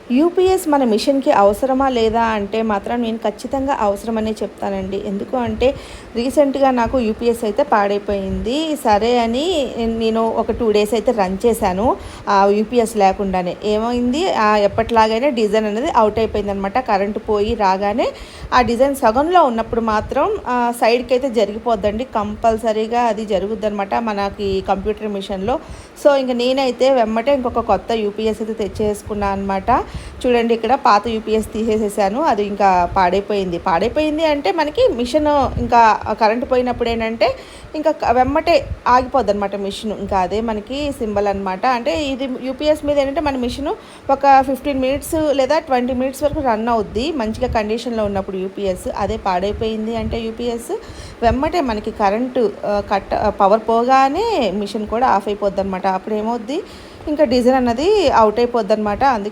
UPS మన మిషన్‌కి అవసరమా లేదా అంటే మాత్రం నేను ఖచ్చితంగా అవసరమనే చెప్తానండి. ఎందుకు అంటే రీసెంట్‌గా నాకు యూపీఎస్ అయితే పాడైపోయింది. సరే అని నేను ఒక 2 డేస్ అయితే రన్ చేశాను. యూపీఎస్ లేకుండానే. ఏమైంది ఎప్పటిలాగానే డిజైన్ అనేది అవుట్ అయిపోయిందనమాట. కరెంట్ పోయి రాగానే ఆ డిజైన్ సగంలో ఉన్నప్పుడు మాత్రం సైడ్‌కి అయితే జరిగిపోద్దండి. కంపల్సరీగా అది జరుగుద్దనమాట మనకి కంప్యూటర్ మిషన్‌లో. సో, ఇంక నేనైతే వెమ్మటే ఇంకొక కొత్త యూపీఎస్ అయితే తెచ్చేసుకున్నా అనమాట. చూడండి ఇక్కడ పాత యూపీఎస్ తీసేసేసాను. అది ఇంకా పాడైపోయింది. పాడైపోయింది అంటే మనకి మిషన్ ఇంకా కరెంట్ పోయినప్పుడు ఏంటంటే ఇంకా వెమ్మటే ఆగిపోద్దనమాట మిషన్. ఇంకా అదే మనకి సింబల్ అనమాట. అంటే ఇది యూపీఎస్ మీద ఏంటంటే మన మిషన్ ఒక 15 మినిట్స్ లేదా 20 మినిట్స్ వరకు రన్ అవుద్ది. మంచిగా కండిషన్‌లో ఉన్నప్పుడు యూపీఎస్. అదే పాడైపోయింది అంటే యూపీఎస్ వెమ్మటే మనకి కరెంటు పవర్ పోగానే మిషన్ కూడా ఆఫ్ అయిపోద్దనమాట. అప్పుడు ఏమవుద్ది ఇంకా డిజైన్ అన్నది అవుట్ అయిపోద్దనమాట. అందుకే